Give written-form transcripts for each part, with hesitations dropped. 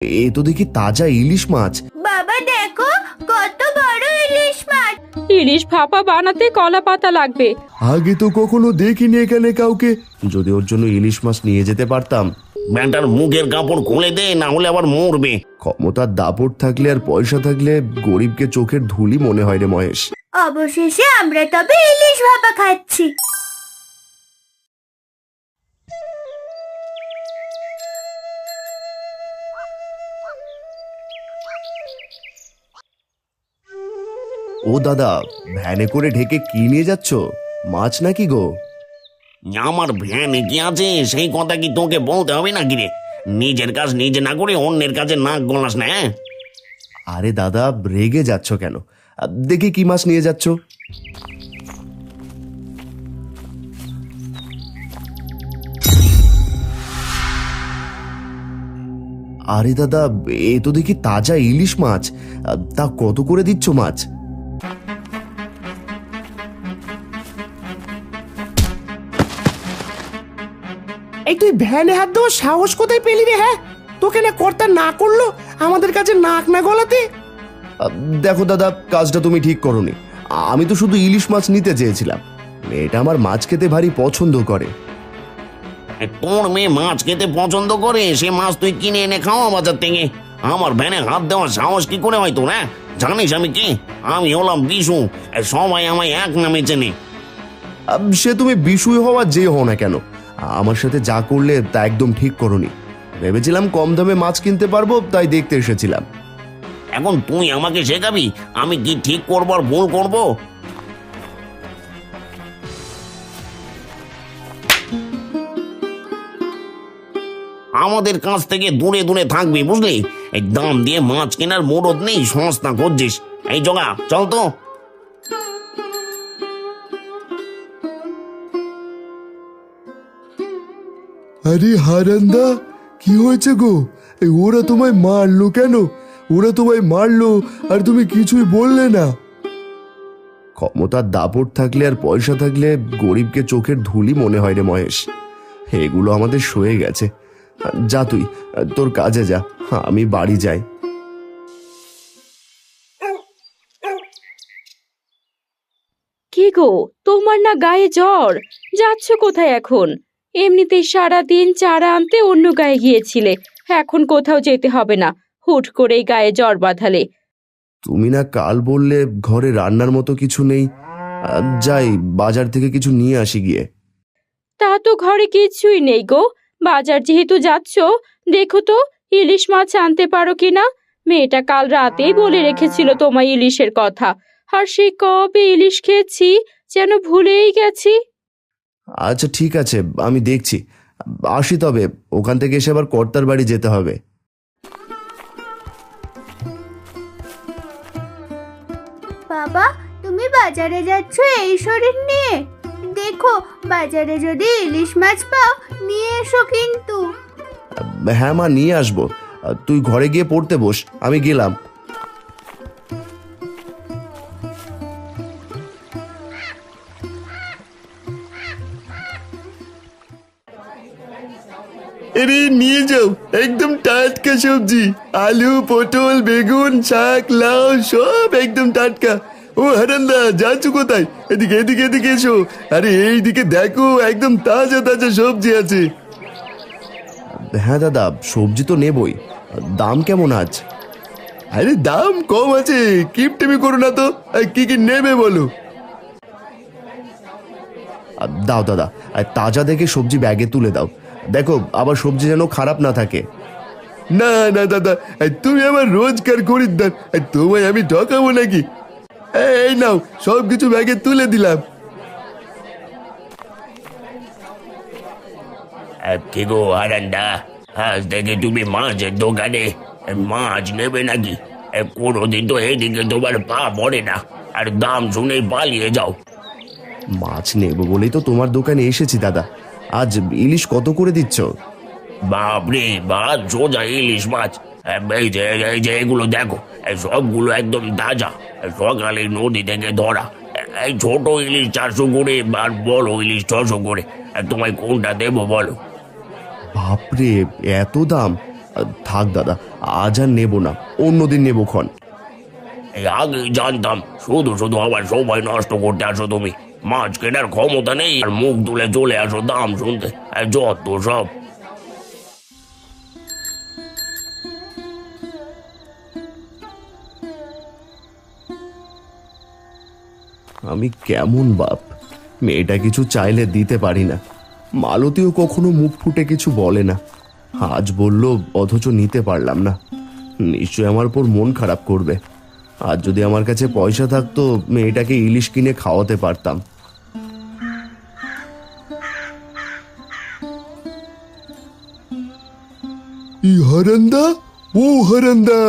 এ তো দেখি তাজা ইলিশ মাছ। বাবা দেখো কত বড় ইলিশ মাছ। ইলিশ ভাপা বানাতে কলা পাতা লাগবে। আগে তো কখনো দেখিনি এখানে কাউকে। যদি ওর জন্য ইলিশ মাছ নিয়ে যেতে পারতাম। ব্যাটার মুখের কাপড় খুলে দে, না হলে আবার মরবে। ক্ষমতার দাপট থাকলে আর পয়সা থাকলে গরিবকে চোখের ধুলি মনে হয় রে মহেশ। অবশেষে আমরা তবে ইলিশ ভাপা খাচ্ছি। ও দাদা, ভ্যানে করে ঢেকে কি নিয়ে যাচ্ছ? মাছ নাকি গো? আমার ভ্যানে কি আছে সেই কথা কি তোকে বলতে হবে নাকি রে? নিজের কাজ নিজে না করে অন্যের কাজে নাক গলাস না, হ্যাঁ? আরে দাদা, রেগে যাচ্ছ কেন? দেখি কি মাছ নিয়ে যাচ্ছ। আরে দাদা, এ তো দেখি তাজা ইলিশ মাছ। তা কত করে দিচ্ছ মাছ? এই তুই ভ্যানে হাত দেওয়ার সাহস কোথায় পেলি রে? হ্যাঁ, তোকে না কর্তা না করলো আমাদের কাছে নাক না গলাতে? দেখো দাদা, কাজটা তুমি ঠিক করোনি। আমি তো শুধু ইলিশ মাছ নিতে চেয়েছিলাম। এটা আমার মাছ খেতে ভারী পছন্দ করে। তোর মেয়ে মাছ খেতে পছন্দ করে, সে মাছ তুই কিনে এনে খাওয়া বাজার থেকে। আমার ভ্যানে হাত দেওয়ার সাহস কি করে হয় তোর? হ্যাঁ, জানিস আমি কি? আমি হলাম বিশু, সবাই আমায় এক নামে চেনে। সে তুমি বিষয় হওয়া যে হও না কেন, আমার সাথে যা করলে তা একদম ঠিক করোনি। ভেবেছিলাম কম দামে মাছ কিনতে পারবো, তাই দেখতে এসেছিলাম। এখন তুই আমাকে শেখাবি আমি কি ঠিক করবো আর ভুল করবো? আমাদের কাছ থেকে দূরে দূরে থাকবি, বুঝলি? এই দাম দিয়ে মাছ কেনার মোড়ত নেই, সস্তা করছিস। এই জগা, চল তো। আরে হারান্দা, কি হয়েছে গো? ওরা তোমায় মারলো কেন? ওরা তোমায় মারলো আর তুমি কিছুই বললে না? ক্ষমতার দাপট থাকলে আর পয়সা থাকলে গরিবকে চোখের ধুলি মনে হয় রে মহেশ। এগুলো আমাদের সয়ে গেছে। যা তুই তোর কাজে যা, আমি বাড়ি যাই। কি গো, তোমার না গায়ে জ্বর? যাচ্ছ কোথায় এখন? এমনিতেই সারাদিন চারা আনতে অন্য গায়ে গিয়েছিলে, এখন কোথাও যেতে হবে না। হুট করেই গায়ে জ্বর বাঁধালে। তুমি না কাল বললে ঘরে রান্নার মতো কিছু নেই? যাই বাজার থেকে কিছু নিয়ে আসি গিয়ে। তা তো ঘরে কিছুই নেই গো। বাজার যেহেতু যাচ্ছ, দেখো তো ইলিশ মাছ আনতে পারো কিনা। মেয়েটা কাল রাতেই বলে রেখেছিল তোমায় ইলিশের কথা, আর সেই কবে ইলিশ খেয়েছি যেন ভুলেই গেছি। আচ্ছা ঠিক আছে, আমি দেখছি। আসি তবে, ওখান থেকে এসে আবার কর্তার বাড়ি যেতে হবে। বাবা, তুমি বাজারে যাচ্ছ এই শরীর নিয়ে? দেখো, বাজারে যদি ইলিশ মাছ পাও নিয়ে এসো কিন্তু। হ্যাঁ মা, নিয়ে আসবো। তুই ঘরে গিয়ে পড়তে বস, আমি গেলাম। আরে নিয়ে যাও, একদম টাটকা সবজি। আলু, পটল, বেগুন, শাক, লাউ সব একদম টাটকা। ও হারান্দা, যাচ্ছ কোথায়? এদিকে এদিকে এদিকে এসো। আরে এইদিকে দেখো, একদম তাজা তাজা সবজি আছে। হ্যাঁ দাদা, সবজি তো নেবই। দাম কেমন আজ? আরে দাম কম আছে, কিপটিমি করো না তো। কি কি নেবে বলো? দাও দাদা, তাজা দেখে সবজি ব্যাগে তুলে দাও। দেখো আবার সবজি যেন খারাপ না থাকে। না না দাদা, তুমি আমার রোজকার খরিদ্দার, তোমায় আমি ঠকাবো নাকি? এই নাও, সব কিছু ব্যাগে তুলে দিলাম। কি গো হারান্দা, আজ থেকে তুমি মাছের দোকানে মাছ নেবে নাকি? কোনোদিন তো এইদিকে তোমার পা পড়ে না, আর দাম শুনেই পালিয়ে যাও। মাছ নেবো বলেই তো তোমার দোকানে এসেছি দাদা। আজ ইলিশ কত করে দিচ্ছ? বাপরে বাপ, সোজা ইলিশ মাছ। এই যে এগুলো দেখো, সবগুলো একদম তাজা, সকালে নদী থেকে ধরা। এই ছোট ইলিশ 400 করে আর বড় ইলিশ 600 করে। তোমায় কোনটা দেবো বলো? বাপরে, এত দাম! থাক দাদা, আজ আর নেবো না, অন্যদিন নেবো ক্ষণ। এই আগে জানতাম, শুধু শুধু আবার সময় নষ্ট করতে আসো তুমি। মাছ কেনার ক্ষমতা নেই আর মুখ তুলে চলে আসো দাম শুনতে। যত সব। আমি কেমন বাপ, মেয়েটা কিছু চাইলে দিতে পারি না। মালতীও কখনো মুখ ফুটে কিছু বলে না, আজ বলল অথচ নিতে পারলাম না। নিশ্চয় আমার উপর মন খারাপ করবে। আর যদি আমার কাছে পয়সা থাকতো মেয়েটাকে ইলিশ কিনে খাওয়াতে পারতাম। হারান্দা, ও হারান্দা,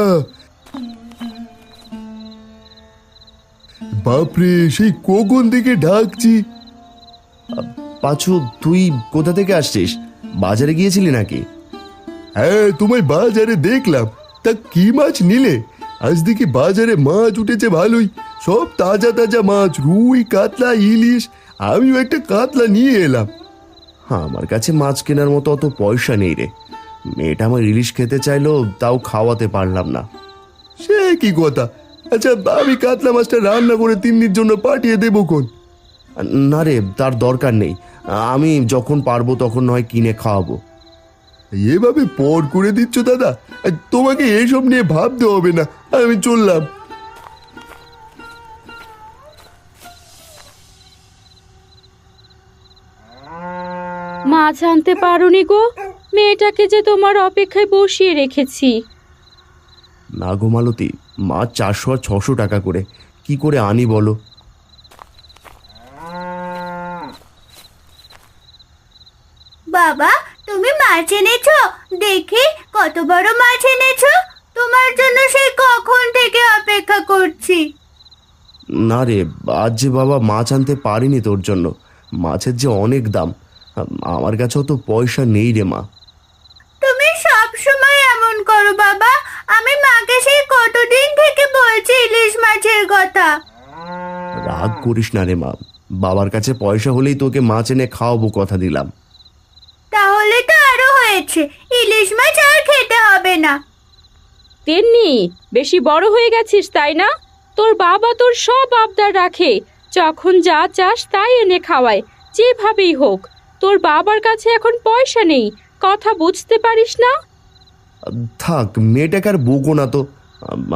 বাপরে সেই কখন থেকে ডাকছি। পাঁচু, তুই কোথা থেকে আসছিস? বাজারে গিয়েছিলি নাকি? হ্যাঁ, তোমায় বাজারে দেখলাম। তা কি মাছ নিলে? আজ দেখি বাজারে মাছ উঠেছে ভালোই, সব তাজা তাজা মাছ, রুই, কাতলা, ইলিশ। আমিও একটা কাতলা নিয়ে এলাম। আমার কাছে মাছ কেনার মতো অত পয়সা নেই রে। মেয়েটা আমার ইলিশ খেতে চাইলো, তাও খাওয়াতে পারলাম না। সে কি কথা? আচ্ছা, আমি কাতলা মাছটা রান্না করে তিন্নির জন্য পাঠিয়ে দেবো কোন? না রে, তার দরকার নেই। আমি যখন পারবো তখন নয় কিনে খাওয়াবো। এভাবে পর করে দিচ্ছ দাদা? তোমাকে এসব নিয়ে ভাবতে হবে না, আমি চললাম। মাছ আনতে পারোনি গো? মেয়েটাকে যে তোমার অপেক্ষায় বসিয়ে রেখেছি। না গো মালতী, মাছ 400 আর 600 টাকা করে, কি করে আনি বলো? বাবা, তুমি মাছ এনেছো? দেখি কত বড় মাছ এনেছো। তোমার জন্য সেই কখন থেকে অপেক্ষা করছি। না রে, আজ যে বাবা মাছ আনতে পারিনি তোর জন্য। মাছের যে অনেক দাম, আমার কাছে অত পয়সা নেই রে মা। তুমি সব সময় এমন করো বাবা। আমি মাকে সেই কতদিন থেকে বলছি ইলিশ মাছের কথা। রাগ করিস না রে মা, বাবার কাছে পয়সা হলেই তোকে মাছ এনে খাওয়াবো, কথা দিলাম। তাহলে তো আরো হয়েছে, ইলিশ মাছ আর খেতে হবে না। তেমনি বেশি বড় হয়ে গেছিস তাই না? তোর বাবা তোর সব আবদার রাখে, যখন যা চাস তাই এনে খাওয়ায়, যেভাবেই হোক। তোর বাবার কাছে এখন পয়সা নেই, কথা বুঝতে পারিস না? থাক, মেয়েটাকে আর বকো না তো।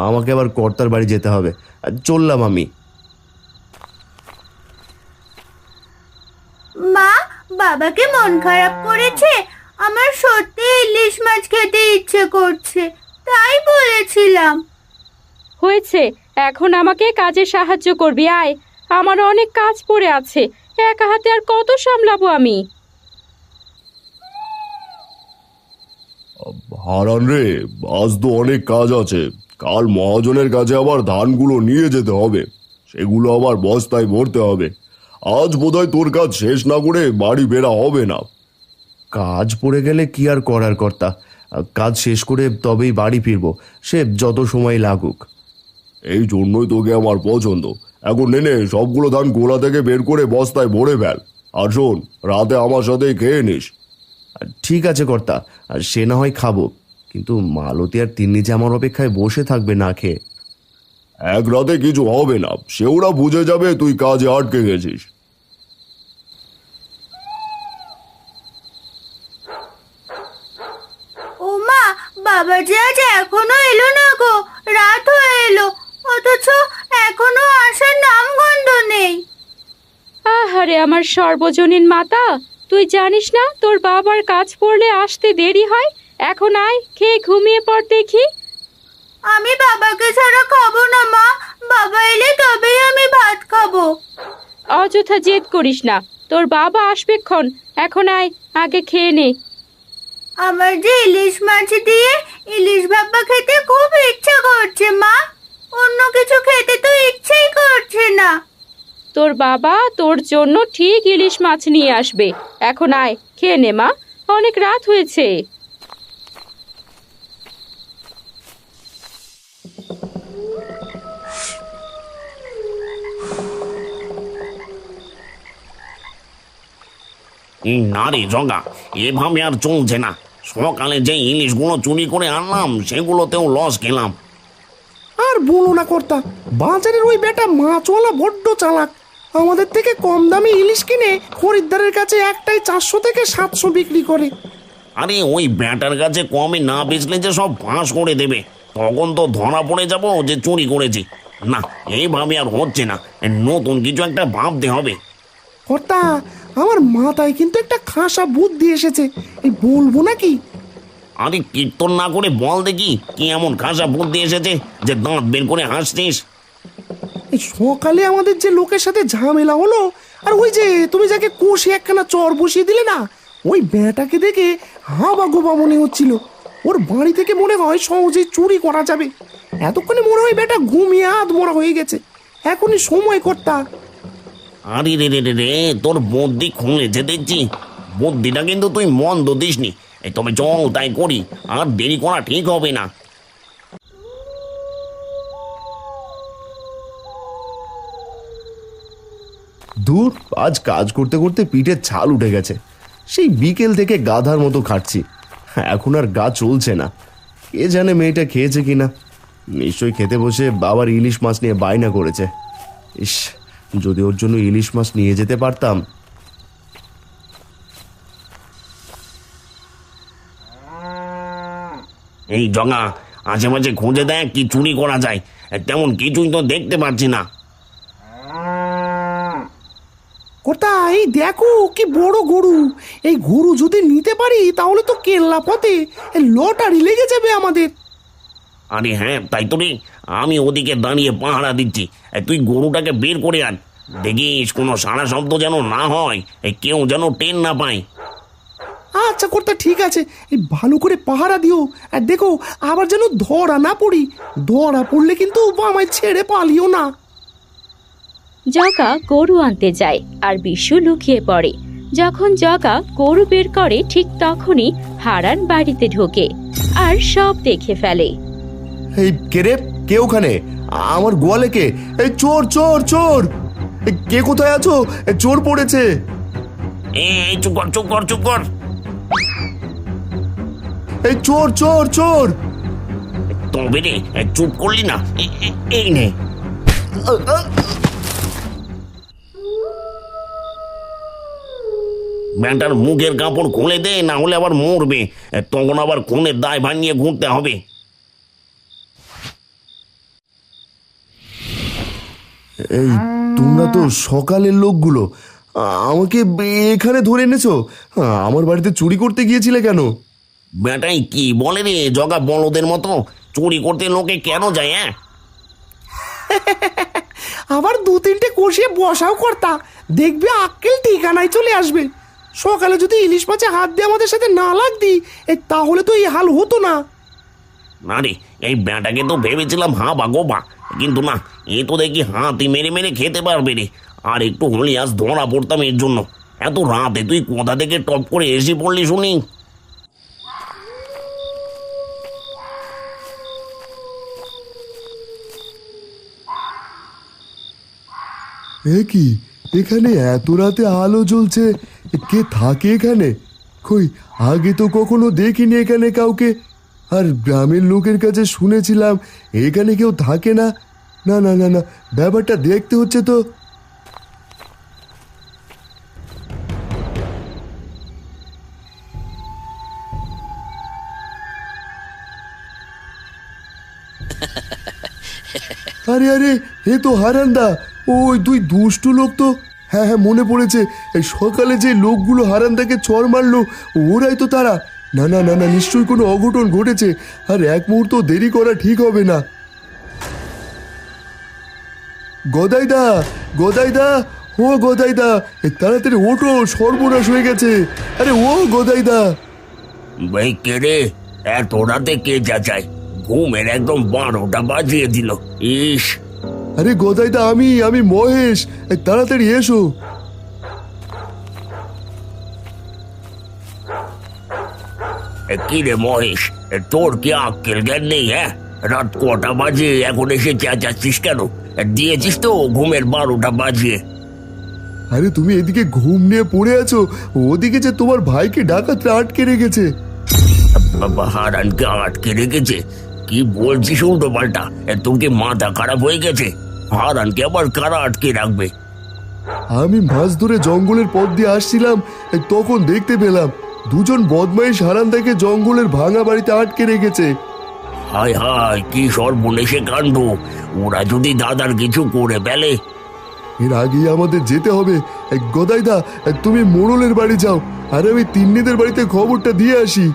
আমাকে আবার কর্তার বাড়ি যেতে হবে, চললাম আমি। মা, বাবাকে মন খারাপ করেছে? আমার সত্যি ইলিশ মাছ খেতে ইচ্ছে করছে, তাই বলেছিলাম। হয়েছে, এখন আমাকে কাজে সাহায্য করবি, আয়। আমার অনেক কাজ পড়ে আছে, একা হাতে আর কত সামলাবো আমি। হারান রে, আজ তো অনেক কাজ আছে। কাল মহাজনের কাছে আবার ধানগুলো নিয়ে যেতে হবে, সেগুলো আবার বস্তায় ভরতে হবে। আজ বোধহয় তোর কাজ শেষ না করে বাড়ি বেরা হবে না। কাজ পড়ে গেলে কি আর করার কর্তা, কাজ শেষ করে তবেই বাড়ি ফিরবো, সে যত সময় লাগুক। এই জন্যই তোকে আমার পছন্দ। এখন নে সবগুলো ধান গোলা থেকে বের করে বস্তায় ভরে ফেল। আর শোন, রাতে আমার সাথেই খেয়ে নিস। ঠিক আছে কর্তা, সে না হয় খাবো, কিন্তু মালতী আর তিন্নি যে আমার অপেক্ষায় বসে থাকবে না খেয়ে। এক রাতে কিছু হবে না, সে ওরা বুঝে যাবে তুই কাজে আটকে গেছিস। ও মা, বাবা যে আজ এখনো এলো না গো, রাত হয়ে এলো, অথচ এখনো আসার নাম গন্ধ নেই। আহারে আমার সর্বজনীন মাতা, তুই জানিস না তোর বাবার কাজ পড়লে আসতে দেরি হয়? এখন আয়, খেয়ে ঘুমিয়ে পড় দেখি। আমি বাবাকে ছাড়া খাবো না মা, বাবা এলে তবেই আমি ভাত খাবো। অযথা জেদ করিস না, তোর বাবা আসবেক্ষণ, এখন আয়, আগে খেয়ে নে। আমার যে ইলিশ মাছ দিয়ে ইলিশ ভাপা খেতে খুব ইচ্ছা করছে মা, অন্য কিছু খেতে তো ইচ্ছেই করছে না। তোর বাবা তোর জন্য ঠিক ইলিশ মাছ নিয়ে আসবে, এখন আয়, খেয়ে নে মা, অনেক রাত হয়েছে। না রে জগা, এভাবে আর চলছে না। সকালে যে ইলিশগুলো চুরি করে আনলাম সেগুলোতেও লস খেলাম। আর বলো না কর্তা, বাজারের ওই বেটা মাছওয়ালা বড্ড চালাক। আমাদের থেকে কম দামে ইলিশ কিনে খরিদ্দারের কাছে একটাই 400 থেকে 700 বিক্রি করে। আরে ওই ব্যাটার কাছে কমে না বেচলে যে সব ফাঁস করে দেবে, তখন তো ধরা পড়ে যাব যে চুরি করেছি। না, এইভাবে আর হচ্ছে না, নতুন কিছু একটা ভাবতে হবে। কর্তা, আমার মাথায় কিন্তু একটা খাসা বুদ্ধি এসেছে, এই বলবো নাকি? আরে কীর্তন না করে বল দেখি, কি এমন খাসা বুদ্ধি এসেছে যে দাঁত বের করে হাসছিস? এই সকালে আমাদের যে লোকের সাথে ঝামেলা হলো, আর ওই যে তুমি যাকে কষে একখানা চর বসিয়ে দিলে না, ওই বেটাকে দেখে হাবা গোবা মনে হচ্ছিল। ওর বাড়ি থেকে মনে হয় সহজেই চুরি করা যাবে। এতক্ষণে মনে হয় বেটা ঘুমিয়ে আধমরা হয়ে গেছে। এখনই সময় কর্তা। আরে রে রে রে রে, তোর বুদ্ধি খুলেছে দেখছি। বুদ্ধিটা কিন্তু তুই মন্দ দিসনি। তবে চল তাই করি, আর দেরি করা ঠিক হবে না। দূর, আজ কাজ করতে করতে পিঠের ছাল উঠে গেছে। সেই বিকেল থেকে গাধার মতো খাটছি, এখন আর গা চলছে না। কে জানে মেয়েটা খেয়েছে কিনা। নিশ্চয়ই খেতে বসে বাবার ইলিশ মাছ নিয়ে বায়না করেছে। ইস, যদি ওর জন্য ইলিশ মাছ নিয়ে যেতে পারতাম। এই জগা, আশেপাশে খুঁজে দেখ কি চুরি করা যায়। তেমন কিছুই তো দেখতে পাচ্ছি না। কর্তা, এই দেখো কি বড় গরু। এই গরু যদি নিতে পারি তাহলে তো কেল্লা পথে লটারি লেগে যাবে আমাদের। আরে হ্যাঁ, তাই তো রে, আমি ওদিকে দাঁড়িয়ে পাহারা দিচ্ছি। তুই গরুটাকে বের করে আন, দেখিস কোনো সারা শব্দ যেন না হয়, কেউ যেন টেন না পায়। আচ্ছা কর্তা, ঠিক আছে। এই ভালো করে পাহারা দিও, আর দেখো আবার যেন ধরা না পড়ি। ধরা পড়লে কিন্তু আমায় ছেড়ে পালিও না। জগা গরু আনতে যায় আর বিশু লুকিয়ে পড়ে। যখন জগা গরু বের করে ঠিক তখনই হারান বাড়িতে ঢোকে আর সব দেখে ফেলে। এই কে রে? কে ওখানে? আমার গোয়ালে কে? এই চোর চোর চোর! কে কোথায় আছো? চোর পড়েছে। এই চুপ কর চুপ কর চুপ কর। এই চোর চোর চোর! তবে রে, চুপ করলি না। এই নে। ব্যাটার মুখের কাপড় খুলে দে, না হলে আবার মরবে। তখন আবার খুনের দায় ভার নিয়ে ঘুরতে হবে। এই তোমরা তো সকালের লোকগুলো, আমাকে এখানে ধরে এনেছো। আমার বাড়িতে চুরি করতে গিয়েছিলে কেন? বেটাই কি বলে রে জগা, বলদের মতো চুরি করতে লোকে কেন যায়? হ্যাঁ, আবার 2-3টে কষিয়ে বসাও কর্তা, দেখবে আক্কেল ঠিকানায় চলে আসবে। সকালে যদি ইলিশ মাছে হাত দিয়ে আমাদের সাথে না লাগতি, তাহলে তো এই হাল হতো না। না রে, এই বেটাকে তো ভেবেছিলাম হাবা গোবা, কিন্তু না, এ তো দেখি হাতি মেরে মেরে খেতে পারবে রে। আর একটু হলে আজ ধরা পড়তাম এর জন্য। এত রাতে তুই কোথা থেকে টপ করে এসে পড়লি শুনি? এ কি, এখানে এত রাতে আলো জ্বলছে? কে থাকে এখানে? কই, আগে তো কখনো দেখিনি এখানে কাউকে। আর গ্রামের লোকের কাছে শুনেছিলাম এখানে কেউ থাকে না। না না না না, ব্যাপারটা দেখতে হচ্ছে তো। আরে আরে, এ তো হারান্দা। ওই দুই দুষ্টু লোক তো। হ্যাঁ হ্যাঁ, মনে পড়েছে। এই সকালে যে লোকগুলো হারান্দাকে চড় মারলো, ওরাই তো তারা। না না না না, নিশ্চয়ই কোনো অঘটন ঘটেছে, আর এক মুহূর্ত দেরি করা ঠিক হবে না। গদাইদা, গদাইদা, ও গদাইদা, তাড়াতাড়ি ওঠো, সর্বনাশ হয়ে গেছে। আরে ও গদাইদা! ভাই কে রে? এত রাতে কে যাচাই? ঘুমের একদম 12টা বাজিয়ে দিল। ইস! আরে গদাইদা, আমি মহেশ, তাড়াতাড়ি এসো। কি রে মহেশ, তোর কি আক্কেল জ্ঞান নেই? হ্যাঁ, রাত কটা বাজে এখন এসে চেঁচাচ্ছিস কেন? দিয়েছিস তো ঘুমের 12টা বাজিয়ে। আরে তুমি এদিকে ঘুম নিয়ে পড়ে আছো, ওদিকে যে তোমার ভাইকে ডাকাতরা আটকে রেখেছে। বাবা, হারানকে আটকে রেখেছে? কি বলছিস উল্টো পাল্টা? তোকে মাথা খারাপ হয়ে গেছে? হারানকে আবার কারা আটকে রাখবে? আমি মাছ ধরে জঙ্গলের পথ দিয়ে আসছিলাম, তখন দেখতে পেলাম দুজন বদমাইশ হারানদাকে জঙ্গলের ভাঙা বাড়িতে আটকে রেখেছে। হায় হায়, কি সর্বনেশে কাণ্ড! ওরা যদি দাদার কিছু করে ফেলে? এর আগেই আমাদের যেতে হবে। গদাইদা, তুমি মোড়লের বাড়ি যাও, আর আমি তিন্নিদের বাড়িতে খবরটা দিয়ে আসি।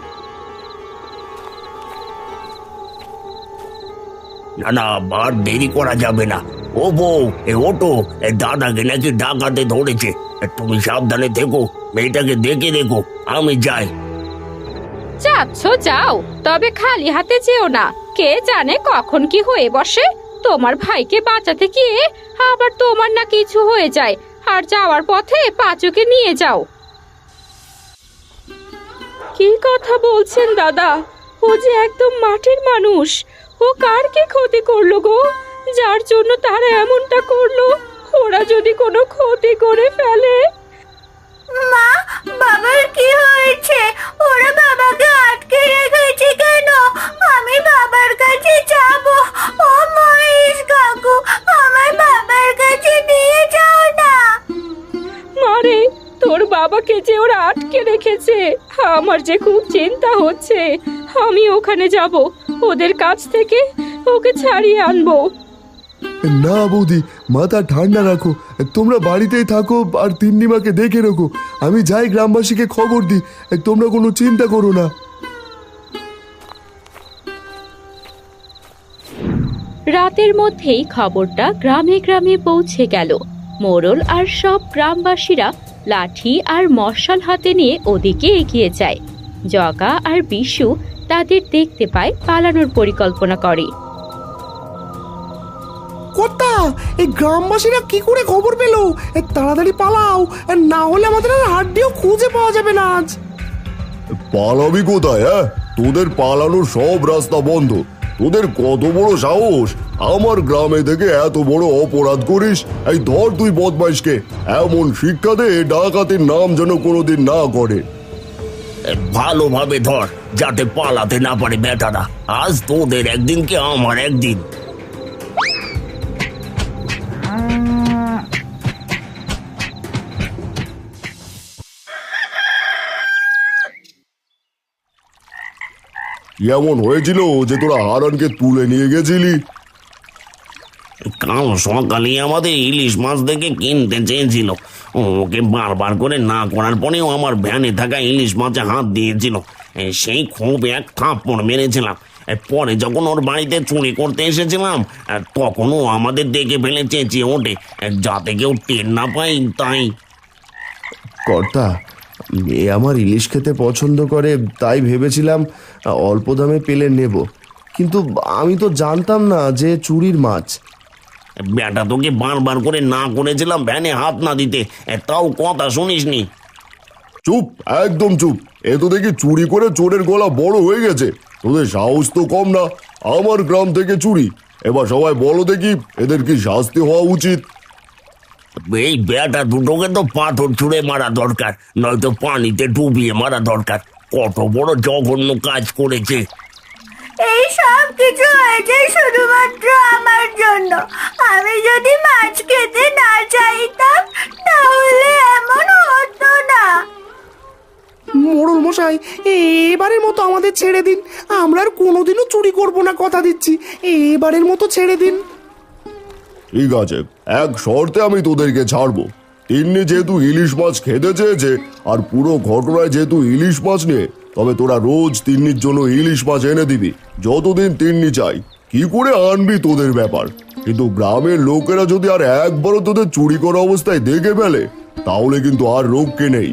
না না, আর দেরি করা যাবে না। ও বউ, ওটো, দাদাকে নাকি ডাকাতে ধরেছে। তুমি সাবধানে থেকো, মেয়েটাকে দেখে দেখো। আমি যাই। যাচ্ছ যাও, তবে খালি হাতে যেও না। কে জানে কখন কি হয়ে বসে। তোমার ভাইকে বাঁচাতে গিয়ে আবার তোমার না কিছু হয়ে যায়। আর যাওয়ার পথে পাঁচুকে নিয়ে যাও। কি কথা বলছেন দাদা? ও যে একদম মাটির মানুষ। ও কার কি ক্ষতি করলো গো, যার জন্য তারা এমনটা করলো? ওরা যদি কোনো ক্ষতি করে ফেলে? মা, বাবার কি হয়েছে? ওরা বাবাকে আটকে রেখেছে কেন? আমি বাবার কাছে যাব। ও মহেশ কাকু, আমার বাবার কাছে নিয়ে যাও না। মারে, তোর বাবাকে যে ওরা আটকে রেখেছে, আমার যে খুব চিন্তা হচ্ছে। আমি ওখানে যাব, ওদের কাছ থেকে ওকে ছাড়িয়ে আনবো। না বৌদি, মাথা ঠান্ডা রাখো, তোমরা বাড়িতেই থাকো আর তিন্নিমাকে দেখে রাখো। আমি যাই গ্রামবাসীকে খবর দিই, তোমরা কোনো চিন্তা করো না। রাতের মধ্যেই খবরটা গ্রামে গ্রামে পৌঁছে গেল। মোড়ল আর সব গ্রামবাসীরা লাঠি আর মশাল হাতে নিয়ে ওদিকে এগিয়ে যায়। জগা আর বিশু তাদের দেখতে পায়, পালানোর পরিকল্পনা করে। কর্তা, এই গ্রামবাসীরা কি করে খবর পেলো? তাড়াতাড়ি পালাও, না হলে আমাদের আর হাড্ডিও খুঁজে পাওয়া যাবে না আজ। পালাবি কোথায়? হ্যাঁ, তোদের পালানোর সব রাস্তা বন্ধ। তোদের কত বড় সাহস, আমার গ্রামে থেকে এত বড় অপরাধ করিস? এই ধর তুই বদমাইশকে, এমন শিক্ষা দে ডাকাতের নাম যেন কোনোদিন না করে। ভালোভাবে ধর, যাতে পালাতে না পারে বেটারা। আজ তোদের একদিন কি আমার একদিন। এমন হয়েছিল যে তোরা হারানকে তুলে নিয়ে গেছিলি? কাল সকালে আমাদের ইলিশ মাছ দেখে কিনতে চেয়েছিল। ওকে বারবার করে না করার পরেও আমার ভ্যানে থাকা ইলিশ মাছে হাত দিয়েছিল। সেই খুব এক থাপ্পড় মেরেছিলাম। পরে যখন ওর বাড়িতে চুরি করতে এসেছিলাম, তখনও আমাদের দেখে ফেলে চেঁচিয়ে ওঠে, যাতে কেউ টের না পাই তাই। কর্তা, মেয়ে আমার ইলিশ খেতে পছন্দ করে, তাই ভেবেছিলাম অল্প দামে পেলে নেব, কিন্তু আমি তো জানতাম না যে চুরির মাছ। বেটা, তোকে বারবার করে না করেছিলাম ভ্যানে হাত না দিতে, তাও কথা শুনিসনি। চুপ, একদম চুপ। এ তো দেখি চুরি করে চোরের গলা বড় হয়ে গেছে। তোদের সাহস তো কম না, আমার গ্রাম থেকে চুরি। এবার সবাই বলো দেখি, এদের কি শাস্তি হওয়া উচিত? এই বেটা দুটোকে তো পাথর ছুঁড়ে মারা দরকার, নয়তো পানিতে ডুবিয়ে মারা দরকার। কত বড় জঘন্য কাজ করেছে। এই সব কিছু হয়েছে শুধুমাত্র আমার জন্য। আমি যদি মাছ খেতে না চাইতাম, তাহলে এমন হতো না। মোড়ল মশাই, এবারের মতো আমাদের ছেড়ে দিন। আমরা আর কোনোদিনও চুরি করব না, কথা দিচ্ছি। এবারের মতো ছেড়ে দিন। ঠিক আছে, এক শর্তে আমি তোদেরকে ছাড়বো। তিন্নি যেহেতু ইলিশ মাছ খেতে চেয়েছে, আর পুরো ঘটনায় যেহেতু ইলিশ মাছ নিয়ে, তবে তোরা রোজ তিন্নির জন্য ইলিশ মাছ এনে দিবি, যতদিন তিন্নি চাই। কি করে আনবি তোদের ব্যাপার, কিন্তু গ্রামের লোকেরা যদি আর একবারও তোদের চুরি করা অবস্থায় দেখে ফেলে, তাহলে কিন্তু আর রক্ষে নেই।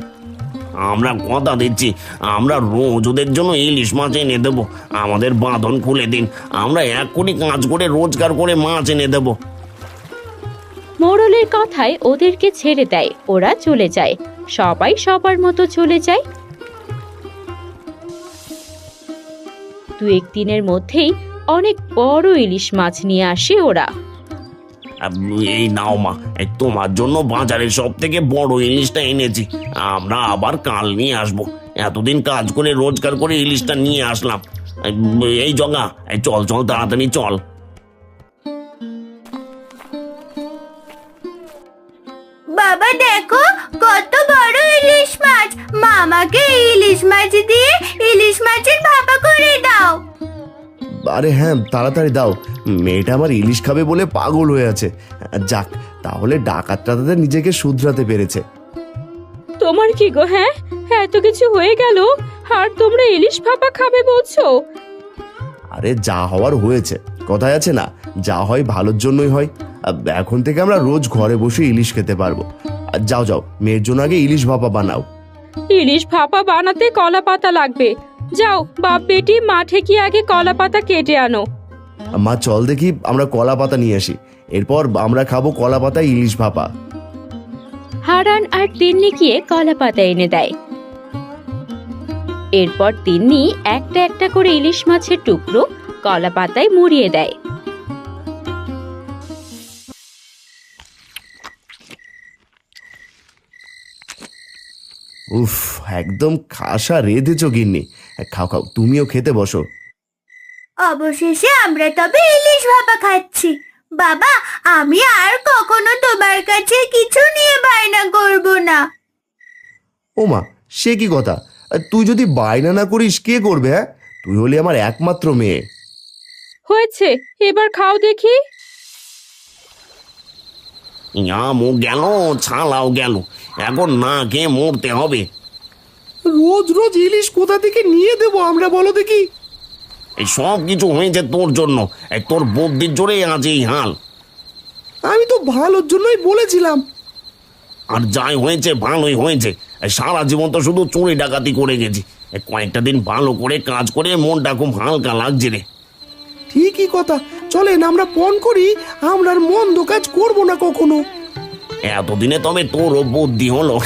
আমরা কথা দিচ্ছি, আমরা রোজ ওদের জন্য ইলিশ মাছ এনে দেবো। আমাদের বাঁধন খুলে দিন, আমরা এক কোটি কাজ করে রোজগার করে মাছ এনে দেবো। মোড়লের কথায় ওদেরকে ছেড়ে দেয়। ওরা চলে যায়, সবাই সবার মতো চলে যায়। দু একদিনের মধ্যেই অনেক বড় ইলিশ মাছ নিয়ে আসে ওরা। এই নাও মা, এই তোমার জন্য বাজারে সব থেকে বড় ইলিশটা এনেছি। আমরা আবার কাল নিয়ে আসবো। এতদিন কাজ করে রোজগার করে ইলিশটা নিয়ে আসলাম। এই জগা, এই চল চল তাড়াতাড়ি চল। বাবা দেখো কত বড় ইলিশ মাছ, মামাকে ইলিশ মাছ দিয়ে ইলিশ মাছের ভাপা করে দাও। আরে হ্যাঁ, তাড়াতাড়ি দাও। মেয়েটা আমার ইলিশ খাবে বলে পাগল হয়ে আছে। যাক, তাহলে ডাকাতটা তাদের নিজেকে শুধরাতে পেরেছে। তোমার কি গো? হ্যাঁ, এত কিছু হয়ে গেল আর তোমরা ইলিশ ভাপা খাবে বলছো? আরে যা হওয়ার হয়েছে, কথায় আছে না, যা হয় ভালোর জন্যই হয়। এখন থেকে আমরা রোজ ঘরে বসে ইলিশ খেতে পারবো। আর যাও যাও, মেয়ের জন্য আগে ইলিশ ভাপা বানাও। ইলিশ ভাপা বানাতে কলা পাতা লাগবে। যাও বাপ বেটি মাঠে গিয়ে আগে কলা পাতা কেটে আনো। মা চল দেখি আমরা কলা পাতা নিয়ে আসি, এরপর আমরা খাবো কলা পাতা ইলিশ ভাপা। হারান আর তিন্নি গিয়ে কলা পাতা এনে দেয়। এরপর তিন্নি একটা একটা করে ইলিশ মাছের টুকরো কলা পাতায় মুড়িয়ে দেয়। উফ, একদম খাসা রেঁধেছো গিন্নি। খাও খাও, তুমিও খেতে বসো। অবশেষে আমরা তবে ইলিশ ভাপা খাচ্ছি। বাবা, আমি আর কখনো তোমার কাছে কিছু নিয়ে বায়না করব না। ওমা, সে কি কথা? তুই যদি বায়না না করিস কে করবে? হ্যাঁ, তুই হলি আমার একমাত্র মেয়ে। হয়েছে, এবার খাও দেখি। আমও গেল, ছালাও গেল, এখন না খেয়ে মরতে হবে। রোজ রোজ ইলিশ কোথা থেকে নিয়ে দেবো আমরা, বলো দেখি? এই সব কিছু হয়েছে তোর জন্য। এই তোর বুদ্ধির জোরে আছে এই হাল। আমি তো ভালোর জন্যই বলেছিলাম। আর যাই হয়েছে ভালোই হয়েছে। এই সারা জীবন তো শুধু চুরি ডাকাতি করে গেছি। এই কয়েকটা দিন ভালো করে কাজ করে মনটা খুব হালকা লাগছে রে। ঠিকই কথা, চলেন আমরা পণ করি আমরা আর মন্দ কাজ করবো না কখনো। এতদিনে তবে তোরও বুদ্ধি হলো।